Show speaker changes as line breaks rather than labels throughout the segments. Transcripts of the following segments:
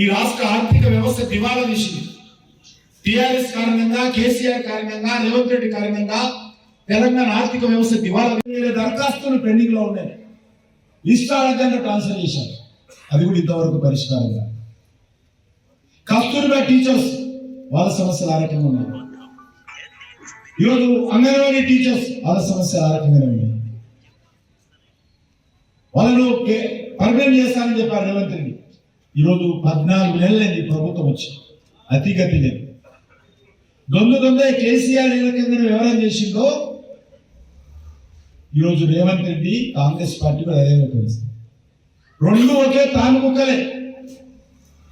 ఈ రాష్ట్ర ఆర్థిక వ్యవస్థ దివాలా తీసింది. టిఆర్ఎస్ కారణంగా, కేసీఆర్ కారణంగా, రేవంత్ రెడ్డి కారణంగా తెలంగాణ ఆర్థిక వ్యవస్థ దివాలా. దరఖాస్తులు పెండింగ్ లో ఉన్నాయి. ఇష్టాలంగా ట్రాన్స్ఫర్ చేశారు, అది కూడా ఇంతవరకు పరిష్కారంగా. కస్తూర్బా టీచర్స్ వాళ్ళ సమస్యలు ఆ రకంగా ఉన్నాయి. ఈరోజు అంగన్వాడీ టీచర్స్ వాళ్ళ సమస్యలు ఆ రకంగానే ఉన్నాయి. వాళ్ళను పర్మనెంట్ చేస్తానని చెప్పారు రేవంత్ రెడ్డి. ఈరోజు 14 నెలలైంది ప్రభుత్వం వచ్చి, అతిగతి లేదు. దొంగ కేసీఆర్ ఏ రకంగా వివరణ చేసిందో ఈరోజు రేవంత్ రెడ్డి కాంగ్రెస్ పార్టీ కూడా అదే పరిస్థితి. రెండు ఒకే తాను ముక్కలే.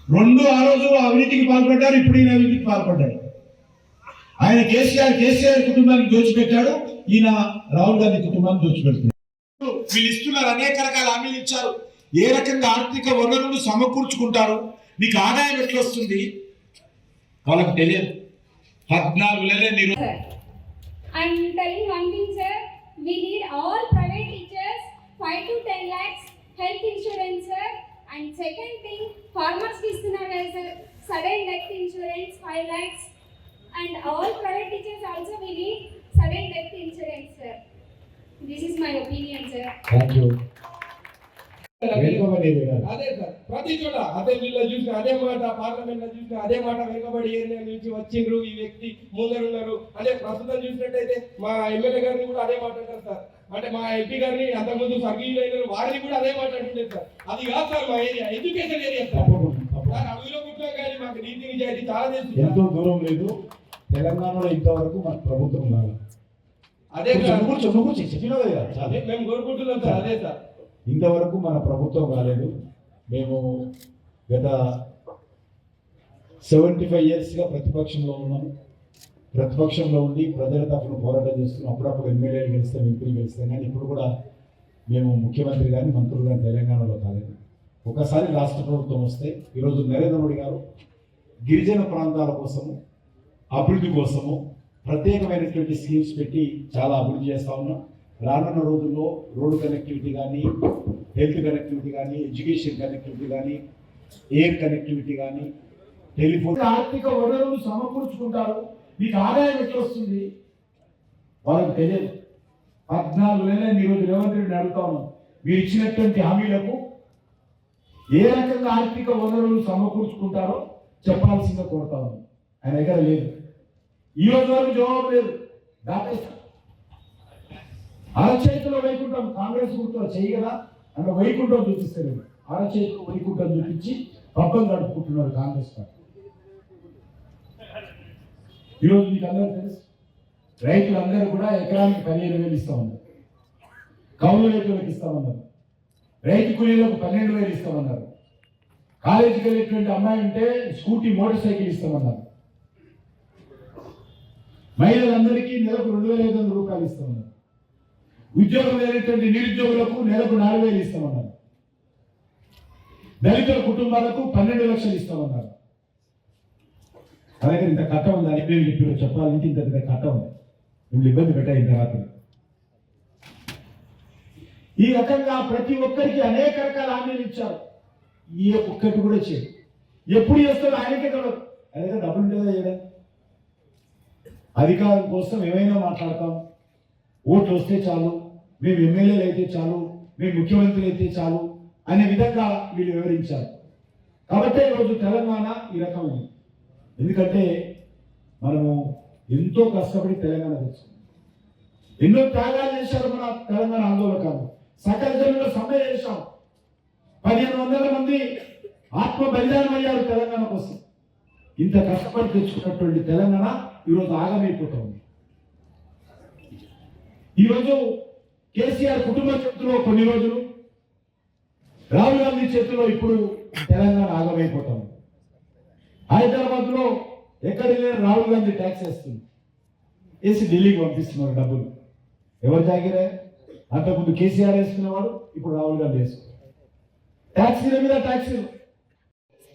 రెండు ఆ రోజు అవినీతికి పాల్పడ్డారు, ఇప్పుడు ఈయన అవినీతికి పాల్పడ్డాడు. ఆయన కేసీఆర్ కుటుంబానికి దోచిపెట్టాడు, ఈయన రాహుల్ గాంధీ కుటుంబాన్ని దోచిపెడుతున్నాడు. వీళ్ళు ఇస్తున్నారు, అనేక రకాల హామీలు ఇచ్చారు. ఏ రకంగా ఆర్థిక వనరులు సమకూర్చుకుంటారు, మీకు ఆదాయం ఎట్లా వస్తుంది వాళ్ళకి తెలియదు. 14 నెలలు.
I'm telling one thing, sir. We need all private teachers 5 to 10 lakhs health insurance, sir. And second thing, farmers ki istunnaru sir, sudden death insurance 5 lakhs. And all private teachers also we need sudden death insurance, sir. This is my opinion, sir.
Thank you.
అదే sir, ప్రతి చోట అదే వీళ్ళు చూసిన అదే మాట, parliament లో చూసిన అదే మాట, వెనుకబడి ఏరియా నుంచి వచ్చిండ్రు ఈ వ్యక్తి ముందరున్నారు. అదే ప్రస్తుతం చూసినట్టయితే మా ఎమ్మెల్యే గారిని కూడా అదే మాట అంటారు సార్. అంటే మా ఎంపీ గారిని అంతకుముందు స్వర్గీయులు అయినారు, వారిని కూడా అదే మాట అంటుండే సార్. అది కాదు సార్ మా ఏరియా, ఎడ్యుకేషన్ ఏరియా సార్. అడవిలో పుట్టాం కానీ మాకు నీతి నిజాయితీ చాలా తెలుసు.
ఎంతో దూరం లేదు. తెలంగాణలో ఇంతవరకు మన ప్రభుత్వం కాదు.
అదే
మేము
కోరుకుంటున్నాం సార్. అదే సార్,
ఇంతవరకు మన ప్రభుత్వం కాలేదు. మేము గత 75 yearsగా ప్రతిపక్షంలో ఉన్నాము. ప్రతిపక్షంలో ఉండి ప్రజల తరఫున పోరాటం చేస్తున్నాం. అప్పుడప్పుడు ఎమ్మెల్యేలు గెలుస్తాం, ఎంపీలు గెలుస్తాం. కానీ ఇప్పుడు కూడా మేము ముఖ్యమంత్రి కానీ మంత్రులు కానీ తెలంగాణలో కాలేదు. ఒకసారి రాష్ట్ర ప్రభుత్వం వస్తే ఈరోజు నరేంద్ర మోడీ గారు గిరిజన ప్రాంతాల కోసము, అభివృద్ధి కోసము ప్రత్యేకమైనటువంటి స్కీమ్స్ పెట్టి చాలా అభివృద్ధి చేస్తూ ఉన్నాం. రానున్న రోజుల్లో రోడ్డు కనెక్టివిటీ కానీ, హెల్త్ కనెక్టివిటీ కానీ, ఎడ్యుకేషన్ కనెక్టివిటీ కానీ, ఎయిర్ కనెక్టివిటీ కానీ, టెలిఫోన్.
ఆర్థిక వనరులు సమకూర్చుకుంటారు, మీకు ఆదాయం ఎట్లా వస్తుంది వాళ్ళకి తెలియదు. 14 నెలలు ఈరోజు రేవంత్ రెడ్డిని అడుగుతా ఉన్నాం, మీరు ఇచ్చినటువంటి హామీలకు ఏ రకంగా ఆర్థిక వనరులు సమకూర్చుకుంటారో చెప్పాల్సిందిగా కోరుతా ఉన్నాం. ఆయన దగ్గర లేదు, ఈ రోజు వరకు జవాబు లేదు. దాటేస్తాం. అరచేతిలో వైకుంఠం కాంగ్రెస్ గుర్తులో చేయగల అంటే వైకుంఠం చూపిస్తారు. అరచేతిలో వైకుంఠం చూపించి పబ్బం గడుపుకుంటున్నారు కాంగ్రెస్ పార్టీ. ఈరోజు మీకు అందరూ తెలుసు, రైతులందరూ కూడా ఎకరానికి 15,000 ఇస్తా ఉన్నారు. కౌలు రైతులకు ఇస్తామన్నారు, రైతు కూలీలకు 12,000 ఇస్తామన్నారు. కాలేజీకి వెళ్ళేటువంటి అమ్మాయి ఉంటే స్కూటీ, మోటార్ సైకిల్ ఇస్తామన్నారు. మహిళలందరికీ నెలకు 2,500 రూపాయలు ఇస్తామన్నారు. ఉద్యోగం లేనటువంటి నిరుద్యోగులకు నెలకు 4,000 ఇస్తామన్నారు. దళిత కుటుంబాలకు 12 లక్షలు ఇస్తామన్నారు. అలాగే ఇంత కట్ట ఉంది అని పేరు చెప్పారు. చెప్పాలంటే ఇంత కట్ట ఉంది, మిమ్మల్ని ఇబ్బంది పెట్టాయి ఇంత రాత్రి. ఈ రకంగా ప్రతి ఒక్కరికి అనేక రకాల హామీలు ఇచ్చారు. ఈ ఒక్కటి కూడా చేయదు. ఎప్పుడు చేస్తారో ఆయనకే తెలియదు. అలాగే డబ్బులు ఉండేదా చేయడం. అధికారం కోసం ఏమైనా మాట్లాడతాం, ఓట్లు వస్తే చాలు, మేము ఎమ్మెల్యేలు అయితే చాలు, మేము ముఖ్యమంత్రులు అయితే చాలు అనే విధంగా వీళ్ళు వివరించారు. కాబట్టి ఈరోజు తెలంగాణ ఈ రకమైంది. ఎందుకంటే మనము ఎంతో కష్టపడి తెలంగాణ తెచ్చుకున్నాం. ఎన్నో త్యాగాలు చేశారు మన తెలంగాణ ఆందోళనకారులు. సకల జనుల సమ్మె చేశాం. 1,500 మంది ఆత్మ బలిదానం అయ్యారు తెలంగాణ కోసం. ఇంత కష్టపడి తెచ్చుకున్నటువంటి తెలంగాణ ఈరోజు ఆగమైపోతుంది. ఈరోజు కేసీఆర్ కుటుంబ చేతిలో కొన్ని రోజులు, రాహుల్ గాంధీ చేతిలో ఇప్పుడు తెలంగాణ ఆగమైపోతాం. హైదరాబాద్ లో ఎక్కడ రాహుల్ గాంధీ ట్యాక్స్ వేస్తుంది, వేసి ఢిల్లీకి పంపిస్తున్నారు డబ్బులు. ఎవరు జాగిరే? అంతకుముందు కేసీఆర్ వేసుకునేవాడు, ఇప్పుడు రాహుల్ గాంధీ వేసుకున్నారు. ట్యాక్సీల మీద ట్యాక్సీలు.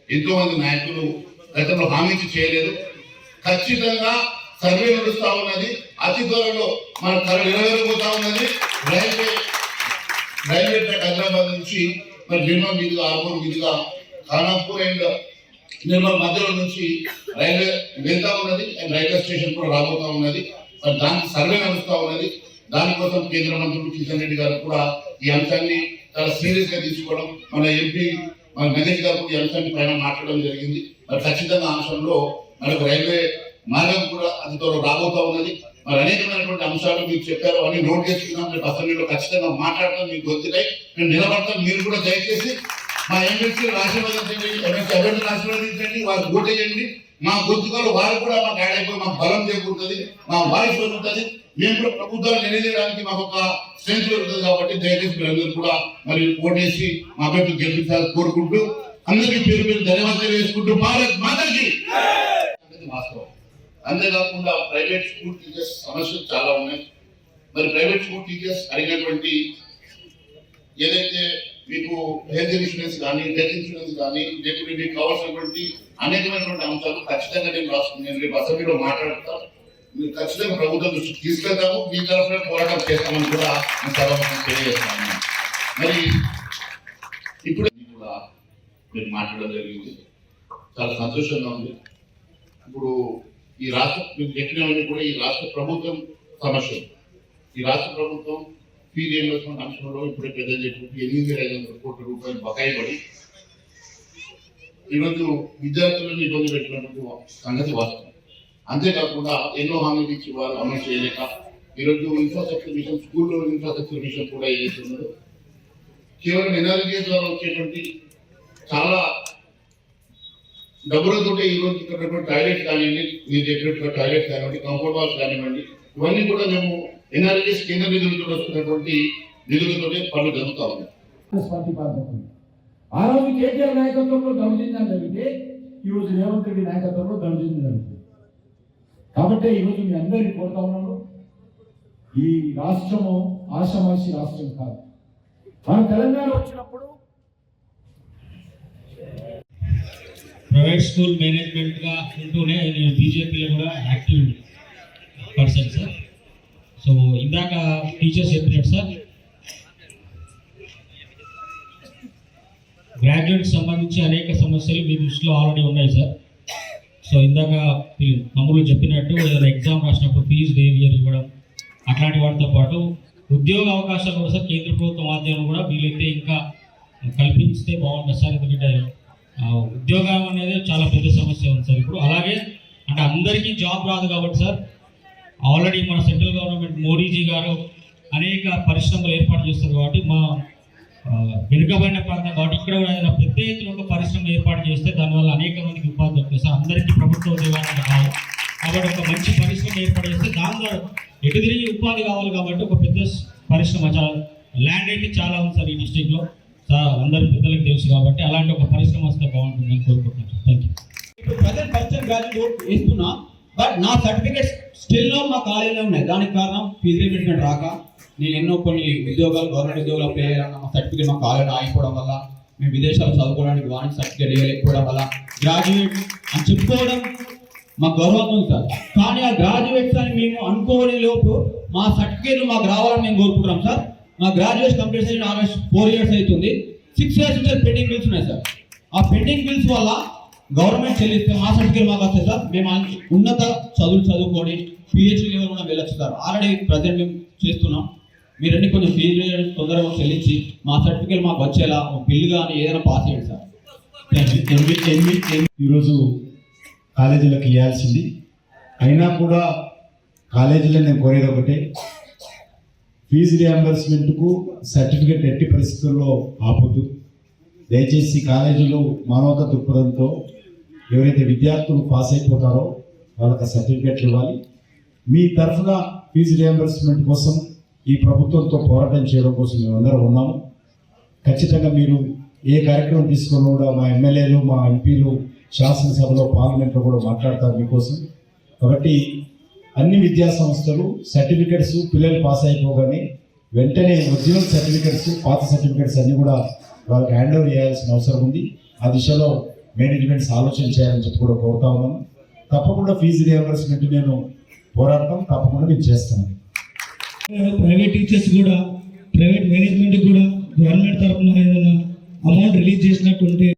ఎంతో మంది నాయకులు గతంలో హామీ చేయలేదు. ఖచ్చితంగా సర్వే నడుస్తా ఉన్నది. అతి త్వరలో మన నెరవేరబోతా ఉన్నది. రైల్వే ట్రాక్ హైదరాబాద్ నుంచి మరి నిర్మల్ మీదుగా, ఆర్మూర్ మీదుగా, ఖానాపూర్ అండ్ నిర్మల్ మధ్యలో నుంచి రైల్వే వెళ్తా ఉన్నది అండ్ రైల్వే స్టేషన్ కూడా రాబోతా ఉన్నది. మరి దానికి సర్వే నడుస్తూ ఉన్నది. దానికోసం కేంద్ర మంత్రులు కిషన్ రెడ్డి గారు కూడా ఈ అంశాన్ని చాలా సీరియస్ గా తీసుకోవడం, మన ఎంపీ మన గణేష్ గారు ఈ అంశాన్ని పైన మాట్లాడడం జరిగింది. మరి ఖచ్చితంగా అంశంలో మనకు రైల్వే మార్గం కూడా అతి త్వరలో రాబోతా ఉన్నది. మరి అనేకమైనటువంటి అంశాలు మీకు చెప్పారు, అన్ని నోట్ చేసుకున్నాం. రేపు అసెంబ్లీలో ఖచ్చితంగా మాట్లాడతాం, మీకు గొంతుకై మేము నిలబడతాం. మీరు కూడా దయచేసి మా ఎమ్మెల్సీ ఆశీర్వదించండి, ఎమ్మెల్సీ అభ్యర్థులు ఆశీర్వదించండి, వారు ఓటేయండి. మా గొంతుకలు వారు కూడా మాకు యాడ్ అయిపోయి మాకు బలం చేకూరుతుంది, మా వాయిస్ పెరుగుతుంది. మేము కూడా ప్రభుత్వాలు నిలదీయడానికి మాకు ఒక స్ట్రెంత్ పెరుగుతుంది. కాబట్టి దయచేసి మీరందరూ కూడా మరి ఓటేసి మా అభ్యర్థులు గెలిపించాలని కోరుకుంటూ అందరికీ పేరు పేరు ధన్యవాదాలు వేసుకుంటూ భారత్ మాతకి వాస్తవం. అంతేకాకుండా ప్రైవేట్ స్కూల్ టీచర్స్ సమస్యలు చాలా ఉన్నాయి. మరి ప్రైవేట్ స్కూల్ టీచర్స్ అడిగినటువంటి ఏదైతే మీకు హెల్త్ ఇన్సూరెన్స్ కానీ డెత్ ఇన్సూరెన్స్ కానీ లేకపోతే మీకు కావాల్సినటువంటి అనేకమైనటువంటి అంశాలు ఖచ్చితంగా నేను రేపు అసెంబ్లీలో మాట్లాడతాను. మీరు ఖచ్చితంగా ప్రభుత్వం దృష్టికి తీసుకెళ్తాము, మీ తరఫున పోరాటం చేస్తామని కూడా నేను సభాముఖంగా తెలియజేస్తాను. మరి ఇప్పుడు కూడా మీరు మాట్లాడడం జరిగింది, చాలా సంతోషంగా ఉంది. ఇప్పుడు ఈ రాష్ట్ర మీకు చెప్పినవన్నీ కూడా ఈ రాష్ట్ర ప్రభుత్వం సమస్యలు. ఈ రాష్ట్ర ప్రభుత్వం ఫీజు రియంబర్స్మెంట్ అంశంలో ఇప్పుడే పెద్ద చెప్పి 8,500 కోట్ల రూపాయలు బకాయి పడి ఈరోజు విద్యార్థులను ఇబ్బంది పెట్టినటువంటి సంగతి వాస్తవం. అంతేకాకుండా ఎన్నో హామీలు ఇచ్చి వారు అమలు చేయలేక ఈరోజు ఇన్ఫ్రాస్ట్రక్చర్ మిషన్, స్కూల్లో ఇన్ఫ్రాస్ట్రక్చర్ మిషన్ కూడా చేస్తున్నారు. కేవలం ఎన్ఆర్జీ ద్వారా వచ్చేటువంటి చాలా డబ్బులతో ఈరోజు ఇక్కడ టాయిలెట్ కానివ్వండి, మీరు చెప్పినట్టుగా టాయిలెట్ కానివ్వండి, కంపౌండ్ వాల్స్ కానివ్వండి, ఇవన్నీ కూడా మేము ఎన్ఆర్జీఎస్ కేంద్ర నిధులతో వస్తున్నటువంటి నిధులతోనే పనులు జరుగుతూ ఉన్నాయి.
పార్టీ పాల్గొంది. ఆ రోజు కేటీఆర్ నాయకత్వంలో దౌర్జన్యం జరిగితే ఈ రోజు రేవంత్ రెడ్డి నాయకత్వంలో దౌర్జన్యం జరుగుతుంది. కాబట్టి ఈరోజు మీ అందరినీ కోరుతా ఉన్నాను, ఈ రాష్ట్రము ఆషామాషి రాష్ట్రం కాదు. మన తెలంగాణ వచ్చినప్పుడు
ప్రైవేట్ స్కూల్ మేనేజ్మెంట్గా ఉంటూనే నేను బీజేపీలో కూడా యాక్టివ్ పర్సన్ సార్. సో ఇందాక టీచర్స్ చెప్పినట్టు సార్, గ్రాడ్యుయేట్స్ సంబంధించి అనేక సమస్యలు మీ దృష్టిలో ఆల్రెడీ ఉన్నాయి సార్. సో ఇందాక తమ్ముళ్ళు చెప్పినట్టు ఏదైనా ఎగ్జామ్ రాసినప్పుడు ఫీజు వేవియర్ ఇవ్వడం, అట్లాంటి వాటితో పాటు ఉద్యోగ అవకాశాలు కూడా సార్ కేంద్ర ప్రభుత్వం ఆధ్వర్యంలో కూడా వీలైతే ఇంకా కల్పిస్తే బాగుంటుంది సార్. ఎందుకంటే ఉద్యోగం అనేది చాలా పెద్ద సమస్య ఉంది సార్ ఇప్పుడు. అలాగే అంటే అందరికీ జాబ్ రాదు కాబట్టి సార్, ఆల్రెడీ మన సెంట్రల్ గవర్నమెంట్ మోడీజీ గారు అనేక పరిశ్రమలు ఏర్పాటు చేస్తారు. కాబట్టి మా వెనుకబడిన ప్రాంతం కాబట్టి ఇక్కడ కూడా ఏదైనా పెద్ద ఎత్తున ఒక పరిశ్రమ ఏర్పాటు చేస్తే దానివల్ల అనేక మందికి ఉపాధి దొరుకుతుంది సార్. అందరికీ ప్రభుత్వ ఉద్యోగాలు కావాలి కాబట్టి ఒక మంచి పరిశ్రమ ఏర్పాటు చేస్తే దానిలో ఎటు తిరిగి ఉపాధి కావాలి. కాబట్టి ఒక పెద్ద పరిశ్రమ, చాలా ల్యాండ్ అయితే చాలా ఉంది సార్ ఈ డిస్ట్రిక్ట్లో సార్, అందరి పెద్దలకు తెలుసు. కాబట్టి అలాంటి ఒక పరిశ్రమ వస్తే బాగుంటుందని కోరుకుంటున్నాను సార్. Thank you.
ఇప్పుడు ప్రజెంట్ ఫస్ట్ టైం గ్రాడ్యుయేట్ వేస్తున్నా, బట్ నా సర్టిఫికేట్స్ స్టిల్ మా కాలేజీలో ఉన్నాయి. దానికి కారణం ఫీజు రీయింబర్స్మెంట్ రాక నేను ఎన్నో కొన్ని ఉద్యోగాలు గవర్నమెంట్ ఉద్యోగాలు అప్లై చేయాలన్న మా సర్టిఫికేట్ మా కాలేజీలో ఆగిపోవడం వల్ల, మేము విదేశాలు చదువుకోవడానికి వాణిజ్య సర్టిఫికేట్ ఇవ్వలేకపోవడం వల్ల గ్రాడ్యుయేట్ అని చెప్పుకోవడం మాకు గౌరవం ఉంది సార్. కానీ ఆ గ్రాడ్యుయేట్స్ అని మేము అనుకోని లోపు మా సర్టిఫికేట్లు మాకు రావాలని మేము కోరుకుంటున్నాం సార్. మా గ్రాడ్యుయేషన్ కంప్లీట్ అయిన ఆల్మోస్ట్ 4 years అవుతుంది. 6 years నుంచి పెండింగ్ బిల్స్ ఉన్నాయి సార్. ఆ పెండింగ్ బిల్స్ వల్ల గవర్నమెంట్ చెల్లిస్తే మా సర్టిఫికేట్ మాకు వస్తాయి సార్. మేము ఉన్నత చదువుకొని PhD లెవెల్ కూడా వెళ్ళొచ్చు సార్. ఆల్రెడీ ప్రజెంట్ మేము చేస్తున్నాం. మీరన్నీ కొంచెం ఫీజు తొందరగా చెల్లించి మా సర్టిఫికేట్ మాకు వచ్చేలా బిల్లు కానీ ఏదైనా పాస్ చేయండి సార్.
ఈరోజు కాలేజీలకు ఇవ్వాల్సింది అయినా కూడా కాలేజీలో నేను కోరేది ఒకటే, ఫీజు రియంబర్స్మెంట్కు సర్టిఫికేట్ ఎట్టి పరిస్థితుల్లో ఆపొద్దు. దయచేసి కాలేజీలో మానవతా దృక్పథంతో ఎవరైతే విద్యార్థులు పాస్ అయిపోతారో వాళ్ళకి సర్టిఫికేట్లు ఇవ్వాలి. మీ తరఫున ఫీజు రియంబర్స్మెంట్ కోసం ఈ ప్రభుత్వంతో పోరాటం చేయడం కోసం మేమందరం ఉన్నాము. ఖచ్చితంగా మీరు ఏ కార్యక్రమం తీసుకున్నా కూడా మా ఎమ్మెల్యేలు, మా ఎంపీలు శాసనసభలో, పార్లమెంట్లో కూడా మాట్లాడతారు మీకోసం. కాబట్టి అన్ని విద్యా సంస్థలు సర్టిఫికెట్స్ పిల్లలు పాస్ అయిపోగానే వెంటనే ఒరిజినల్ సర్టిఫికెట్స్, పాత సర్టిఫికెట్స్ అన్నీ కూడా వాళ్ళకి హ్యాండ్ ఓవర్ చేయాల్సిన అవసరం ఉంది. ఆ దిశలో మేనేజ్మెంట్స్ ఆలోచన చేయాలని చెప్పి కూడా కోరుతా ఉన్నాను. తప్పకుండా ఫీజు రియంబర్స్మెంట్ నేను పోరాడతాం, తప్పకుండా నేను చేస్తాను.
ప్రైవేట్ టీచర్స్ కూడా, ప్రైవేట్ మేనేజ్మెంట్ కూడా గవర్నమెంట్ తరఫున ఏదైనా అమౌంట్ రిలీజ్ చేసినట్టు ఉంటే